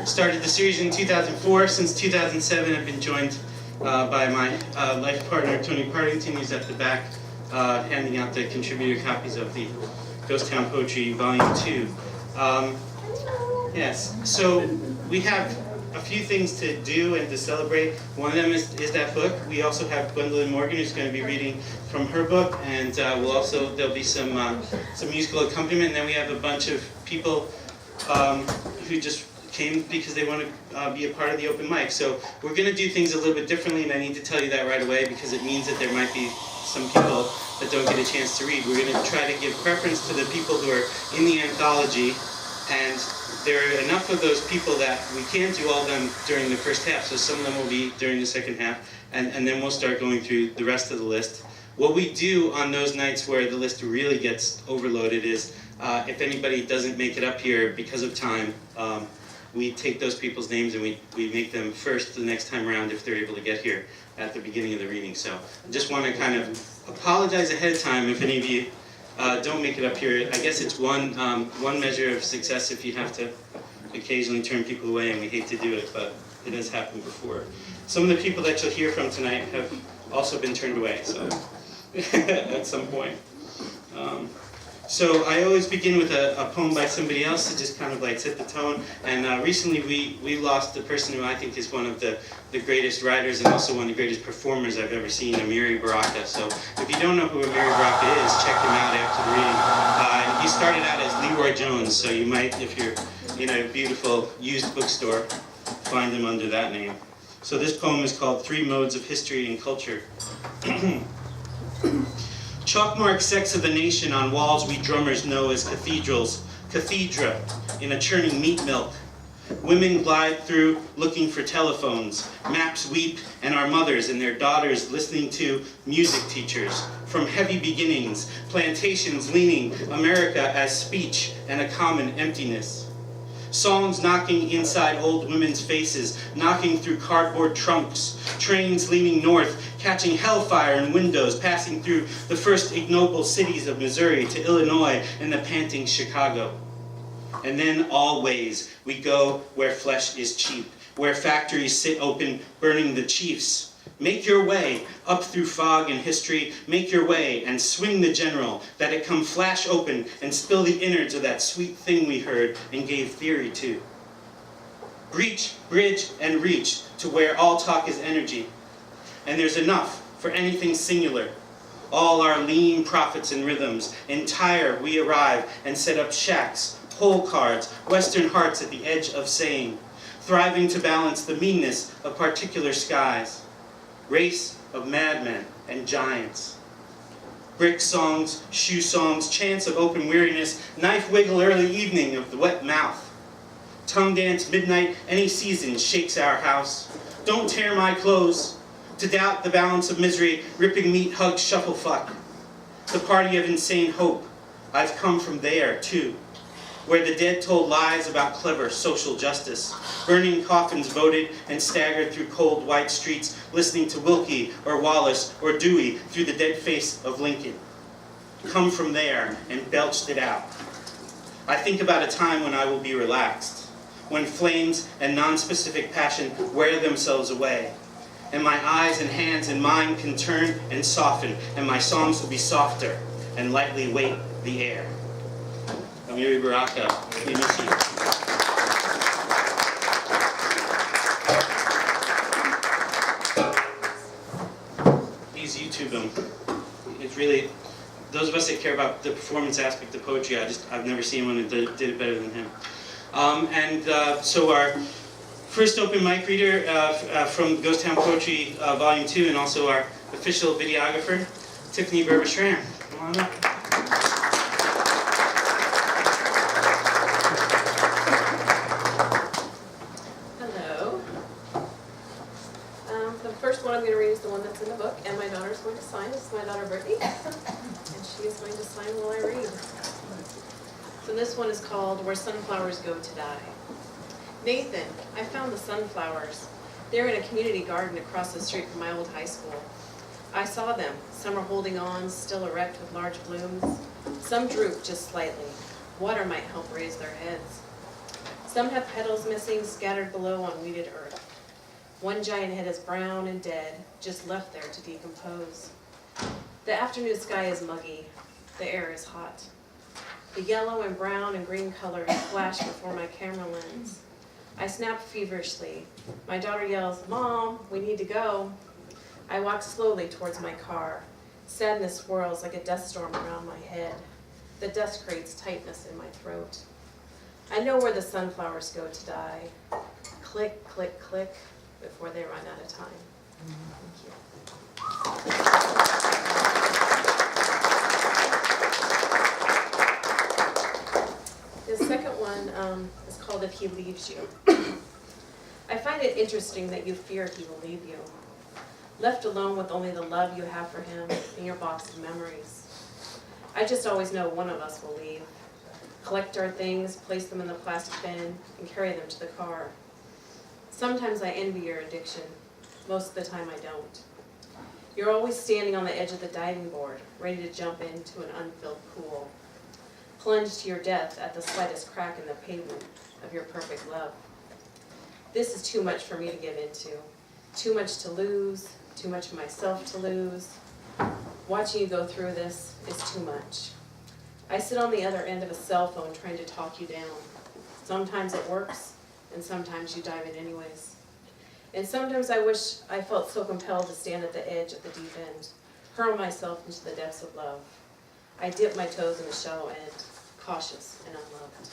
Started the series in 2004. Since 2007, I've been joined by my life partner, Tony Partington. He's at the back handing out the contributor copies of the Ghost Town Poetry Volume 2. Yes, so we have a few things to do and to celebrate. One of them is that book. We also have Gwendolyn Morgan, who's going to be reading from her book, and there'll be some musical accompaniment. And then we have a bunch of people who just came because they want to be a part of the open mic. So we're going to do things a little bit differently, and I need to tell you that right away because it means that there might be some people that don't get a chance to read. We're going to try to give preference to the people who are in the anthology, and there are enough of those people that we can't do all of them during the first half, so some of them will be during the second half, and then we'll start going through the rest of the list. What we do on those nights where the list really gets overloaded is, if anybody doesn't make it up here because of time, we take those people's names and we make them first the next time around if they're able to get here at the beginning of the reading. So I just want to kind of apologize ahead of time if any of you don't make it up here. I guess it's one measure of success if you have to occasionally turn people away, and we hate to do it, but it has happened before. Some of the people that you'll hear from tonight have also been turned away, so at some point. So I always begin with a poem by somebody else to just kind of like set the tone. And recently we lost the person who I think is one of the greatest writers and also one of the greatest performers I've ever seen, Amiri Baraka. So if you don't know who Amiri Baraka is, check him out after the reading. He started out as Leroy Jones, so you might, if you're in a beautiful used bookstore, find him under that name. So this poem is called Three Modes of History and Culture. Chalk-marked sects of the nation on walls we drummers know as cathedrals, cathedra in a churning meat milk. Women glide through looking for telephones, maps weep, and our mothers and their daughters listening to music teachers. From heavy beginnings, plantations leaning America as speech and a common emptiness. Songs knocking inside old women's faces, knocking through cardboard trunks, trains leaning north, catching hellfire in windows, passing through the first ignoble cities of Missouri to Illinois and the panting Chicago. And then always we go where flesh is cheap, where factories sit open, burning the chiefs. Make your way up through fog and history, make your way and swing the general, that it come flash open and spill the innards of that sweet thing we heard and gave theory to. Breach, bridge, and reach to where all talk is energy, and there's enough for anything singular. All our lean prophets and rhythms, entire we arrive and set up shacks, hole cards, western hearts at the edge of saying, thriving to balance the meanness of particular skies. Race of madmen and giants. Brick songs, shoe songs, chants of open weariness, knife wiggle early evening of the wet mouth. Tongue dance midnight, any season shakes our house. Don't tear my clothes. To doubt the balance of misery, ripping meat hug shuffle fuck. The party of insane hope. I've come from there too. Where the dead told lies about clever social justice. Burning coffins voted and staggered through cold white streets, listening to Wilkie or Wallace or Dewey through the dead face of Lincoln. Come from there and belched it out. I think about a time when I will be relaxed, when flames and non-specific passion wear themselves away, and my eyes and hands and mind can turn and soften, and my songs will be softer and lightly weight the air. Amiri Baraka, we miss you. Please YouTube him. It's really, those of us that care about the performance aspect of poetry, I've never seen one that did it better than him. So our first open mic reader from Ghost Town Poetry Volume 2, and also our official videographer, Tiffany Berber-Schramm. Come on up. I'm going to read is the one that's in the book, and my daughter's going to sign. This is my daughter Brittany, and she is going to sign while I read. So this one is called Where Sunflowers Go to Die. Nathan, I found the sunflowers. They're in a community garden across the street from my old high school. I saw them. Some are holding on, still erect with large blooms. Some droop just slightly. Water might help raise their heads. Some have petals missing, scattered below on weeded earth. One giant head is brown and dead, just left there to decompose. The afternoon sky is muggy. The air is hot. The yellow and brown and green colors flash before my camera lens. I snap feverishly. My daughter yells, "Mom, we need to go." I walk slowly towards my car. Sadness swirls like a dust storm around my head. The dust creates tightness in my throat. I know where the sunflowers go to die. Click, click, click, before they run out of time. Thank you. The second one is called If He Leaves You. I find it interesting that you fear he will leave you. Left alone with only the love you have for him in your box of memories. I just always know one of us will leave. Collect our things, place them in the plastic bin, and carry them to the car. Sometimes I envy your addiction. Most of the time I don't. You're always standing on the edge of the diving board, ready to jump into an unfilled pool. Plunge to your death at the slightest crack in the pavement of your perfect love. This is too much for me to give into. Too much to lose, too much of myself to lose. Watching you go through this is too much. I sit on the other end of a cell phone trying to talk you down. Sometimes it works, and sometimes you dive in anyways. And sometimes I wish I felt so compelled to stand at the edge of the deep end, hurl myself into the depths of love. I dip my toes in the shallow end, cautious and unloved.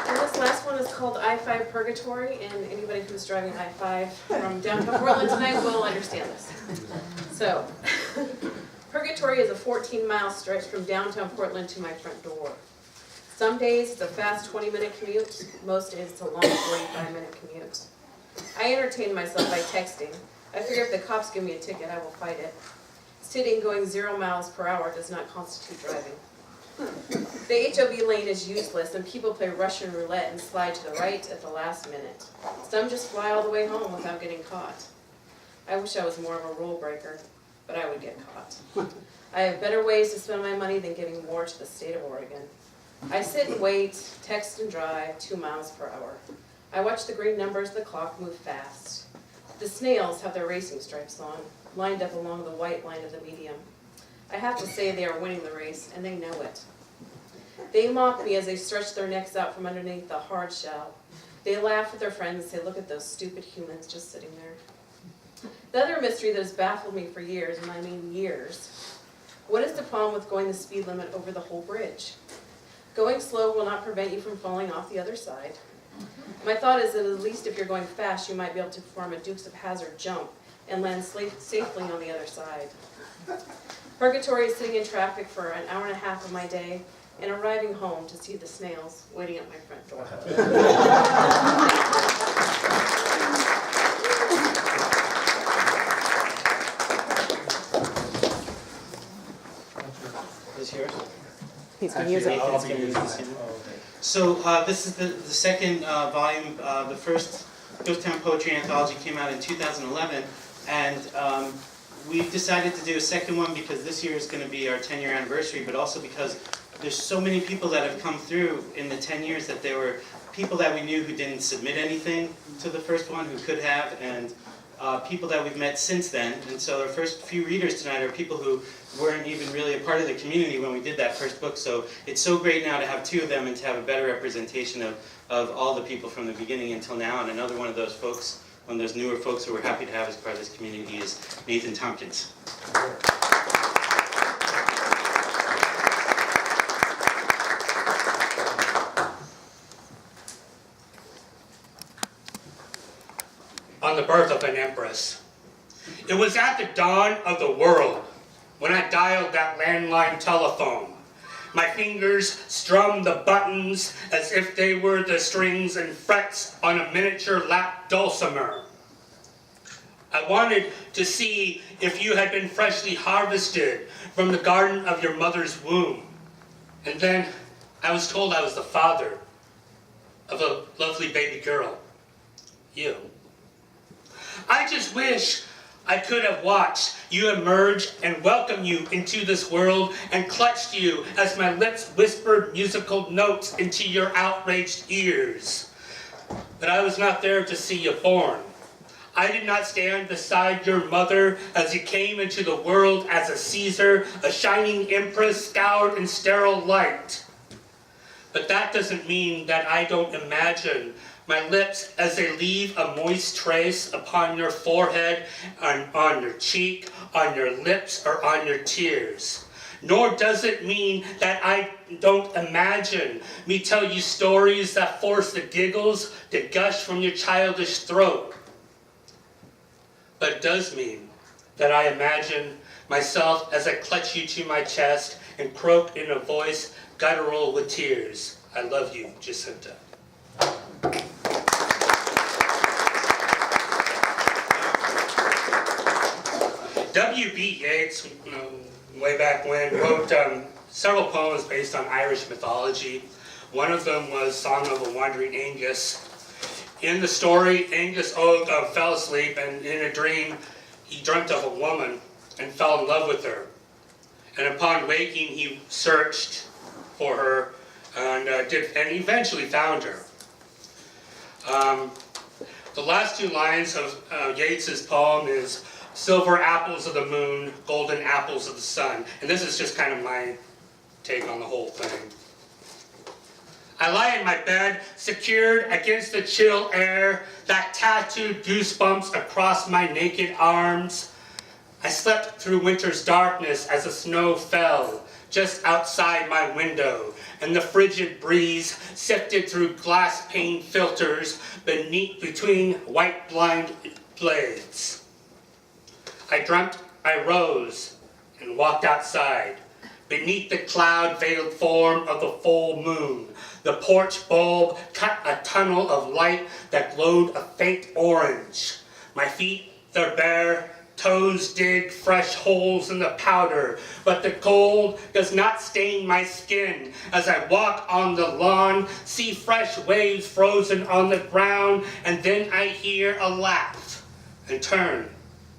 And this last one is called I-5 Purgatory, and anybody who's driving I-5 from downtown Portland tonight will understand this. So, Purgatory is a 14-mile stretch from downtown Portland to my front door. Some days it's a fast 20-minute commute, most days it's a long 45-minute commute. I entertain myself by texting. I figure if the cops give me a ticket, I will fight it. Sitting going 0 miles per hour does not constitute driving. The HOV lane is useless, and people play Russian roulette and slide to the right at the last minute. Some just fly all the way home without getting caught. I wish I was more of a rule breaker, but I would get caught. I have better ways to spend my money than giving more to the state of Oregon. I sit and wait, text and drive 2 miles per hour. I watch the green numbers of the clock move fast. The snails have their racing stripes on, lined up along the white line of the medium. I have to say they are winning the race, and they know it. They mock me as they stretch their necks out from underneath the hard shell. They laugh with their friends and say, "Look at those stupid humans just sitting there." The other mystery that has baffled me for years, and I mean years, what is the problem with going the speed limit over the whole bridge? Going slow will not prevent you from falling off the other side. My thought is that at least if you're going fast, you might be able to perform a Dukes of Hazzard jump and land safely on the other side. Purgatory is sitting in traffic for an hour and a half of my day and arriving home to see the snails waiting at my front door. Is yours? He's going to use it. Nathan's gonna use this, yeah. So this is the second volume. The first Ghost Town Poetry Anthology came out in 2011, and we decided to do a second one because this year is going to be our 10-year anniversary, but also because there's so many people that have come through in the 10 years that there were people that we knew who didn't submit anything to the first one, who could have, and people that we've met since then. And so our first few readers tonight are people who weren't even really a part of the community when we did that first book. So it's so great now to have two of them and to have a better representation of all the people from the beginning until now. And another one of those folks, one of those newer folks who we're happy to have as part of this community is Nathan Tompkins. On the birth of an empress. It was at the dawn of the world when I dialed that landline telephone. My fingers strummed the buttons as if they were the strings and frets on a miniature lap dulcimer. I wanted to see if you had been freshly harvested from the garden of your mother's womb. And then I was told I was the father of a lovely baby girl. You. I just wish I could have watched you emerge and welcome you into this world and clutched you as my lips whispered musical notes into your outraged ears. But I was not there to see you born. I did not stand beside your mother as you came into the world as a Caesar, a shining empress scoured in sterile light. But that doesn't mean that I don't imagine my lips as they leave a moist trace upon your forehead, on your cheek, on your lips, or on your tears. Nor does it mean that I don't imagine me tell you stories that force the giggles to gush from your childish throat. But it does mean that I imagine myself as I clutch you to my chest and croak in a voice guttural with tears. I love you, Jacinta. W.B. Yeats, way back when, wrote several poems based on Irish mythology. One of them was Song of a Wandering Aengus. In the story, Angus fell asleep, and in a dream, he dreamt of a woman and fell in love with her. And upon waking, he searched for her and eventually found her. The last two lines of Yeats's poem is silver apples of the moon, golden apples of the sun. And this is just kind of my take on the whole thing. I lie in my bed, secured against the chill air that tattooed goosebumps across my naked arms. I slept through winter's darkness as the snow fell just outside my window, and the frigid breeze sifted through glass pane filters between white blind blades. I dreamt I rose and walked outside. Beneath the cloud-veiled form of the full moon, the porch bulb cut a tunnel of light that glowed a faint orange. My feet, they're bare, toes dig fresh holes in the powder, but the gold does not stain my skin. As I walk on the lawn, see fresh waves frozen on the ground, and then I hear a laugh and turn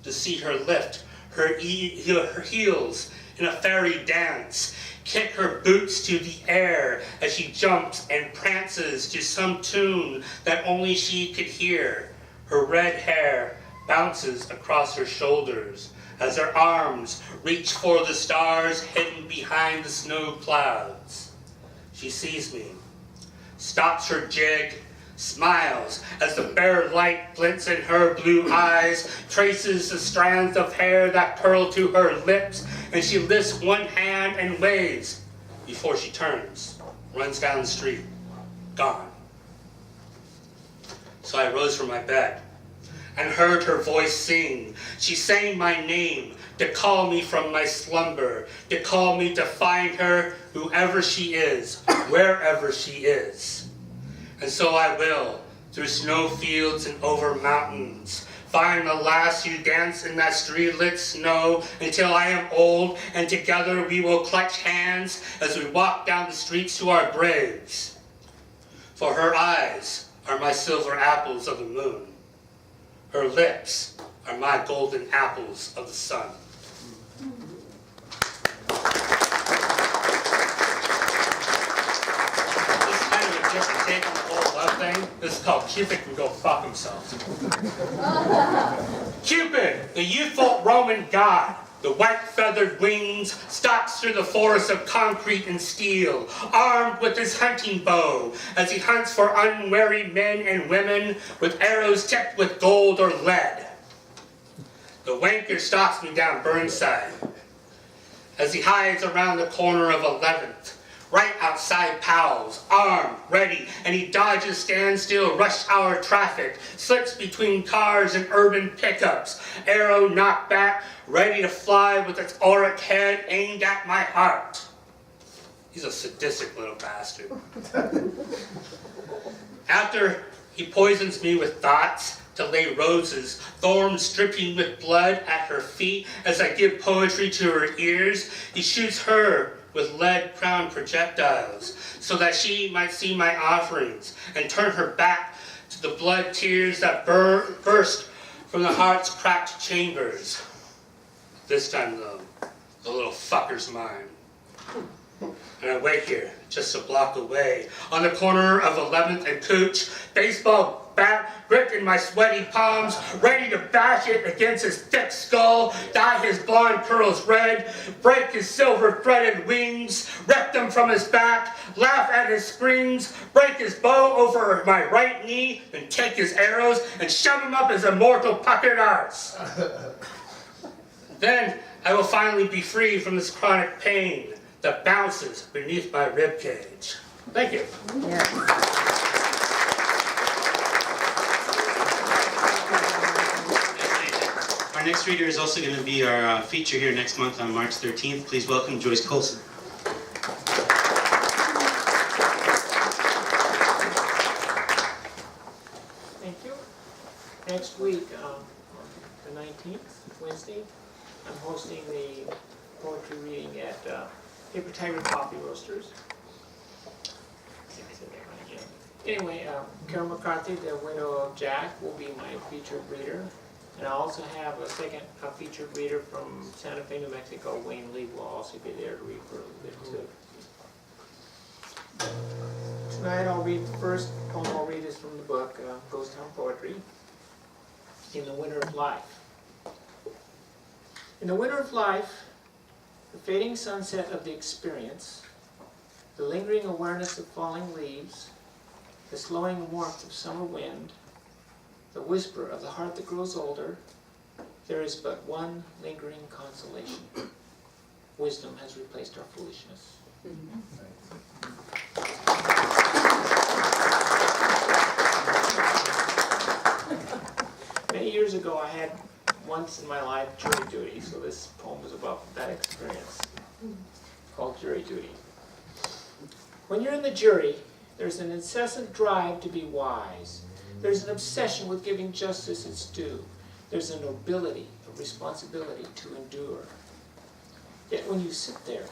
to see her lift her heels in a fairy dance, kick her boots to the air as she jumps and prances to some tune that only she could hear. Her red hair bounces across her shoulders as her arms reach for the stars hidden behind the snow clouds. She sees me, stops her jig, smiles as the bare light glints in her blue eyes, traces the strands of hair that curl to her lips, and she lifts one hand and waves before she turns, runs down the street, gone. So I rose from my bed and heard her voice sing. She sang my name to call me from my slumber, to call me to find her, whoever she is, wherever she is. And so I will, through snowfields and over mountains, find the lass who dance in that street-lit snow until I am old, and together we will clutch hands as we walk down the streets to our graves. For her eyes are my silver apples of the moon. Her lips are my golden apples of the sun. Different take on the whole love thing. This is called Cupid Can Go Fuck Himself. Cupid, the youthful Roman god, the white feathered wings, stalks through the forest of concrete and steel, armed with his hunting bow, as he hunts for unwary men and women with arrows tipped with gold or lead. The wanker stalks me down Burnside, as he hides around the corner of 11th. Right outside Powell's, armed, ready, and he dodges standstill rush hour traffic, slips between cars and urban pickups, arrow knocked back, ready to fly with its auric head aimed at my heart. He's a sadistic little bastard. After he poisons me with thoughts to lay roses, thorns dripping with blood at her feet as I give poetry to her ears, he shoots her with lead-crowned projectiles, so that she might see my offerings and turn her back to the blood tears that burst from the heart's cracked chambers. This time, though, the little fucker's mine. And I wait here, just a block away, on the corner of 11th and Cooch, baseball bat gripped in my sweaty palms, ready to bash it against his thick skull, dye his blonde curls red, break his silver-threaded wings, rip them from his back, laugh at his springs, break his bow over my right knee, and take his arrows and shove him up his immortal puckered arse. Then I will finally be free from this chronic pain that bounces beneath my ribcage. Thank you. Our next reader is also going to be our feature here next month on March 13th. Please welcome Joyce Colson. Thank you. Next week, on the 19th, Wednesday, I'm hosting the poetry reading at Paper Tiger Coffee Roasters. I think I said that right again. Anyway, Carol McCarthy, the widow of Jack, will be my featured reader. And I also have a second featured reader from Santa Fe, New Mexico. Wayne Lee will also be there to read for a little bit too. Tonight I'll read the first poem I'll read is from the book Ghost Town Poetry, In the Winter of Life. In the winter of life, the fading sunset of the experience, the lingering awareness of falling leaves, the slowing warmth of summer wind, the whisper of the heart that grows older, there is but one lingering consolation. Wisdom has replaced our foolishness. Many years ago, I had once in my life jury duty, so this poem is about that experience, called Jury Duty. When you're in the jury, there's an incessant drive to be wise. There's an obsession with giving justice its due. There's a nobility of responsibility to endure. Yet when you sit there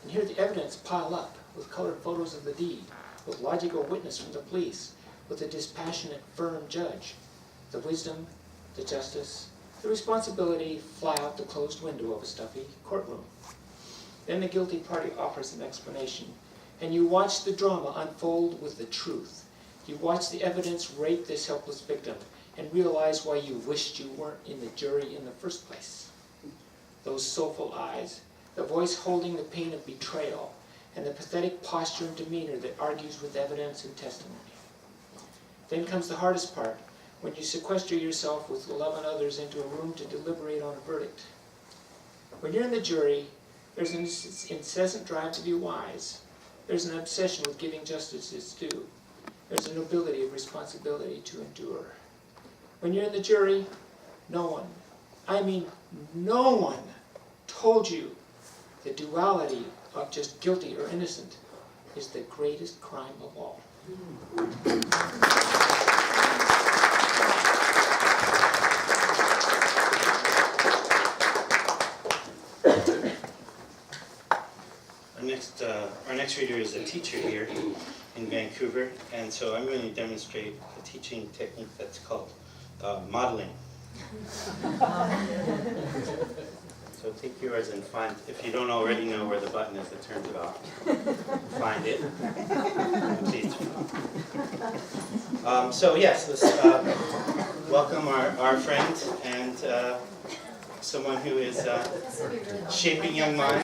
and hear the evidence pile up with colored photos of the deed, with logical witness from the police, with a dispassionate, firm judge, the wisdom, the justice, the responsibility fly out the closed window of a stuffy courtroom. Then the guilty party offers an explanation, and you watch the drama unfold with the truth. You watch the evidence rape this helpless victim and realize why you wished you weren't in the jury in the first place. Those soulful eyes, the voice holding the pain of betrayal, and the pathetic posture and demeanor that argues with evidence and testimony. Then comes the hardest part, when you sequester yourself with 11 others into a room to deliberate on a verdict. When you're in the jury, there's an incessant drive to be wise. There's an obsession with giving justice its due. There's a nobility of responsibility to endure. When you're in the jury, no one, I mean no one, told you the duality of just guilty or innocent is the greatest crime of all. Our next reader is a teacher here in Vancouver, and so I'm going to demonstrate a teaching technique that's called modeling. So take yours and find, if you don't already know where the button is that turns it off, find it. Please. So yes, let's welcome our friend and someone who is shaping young minds.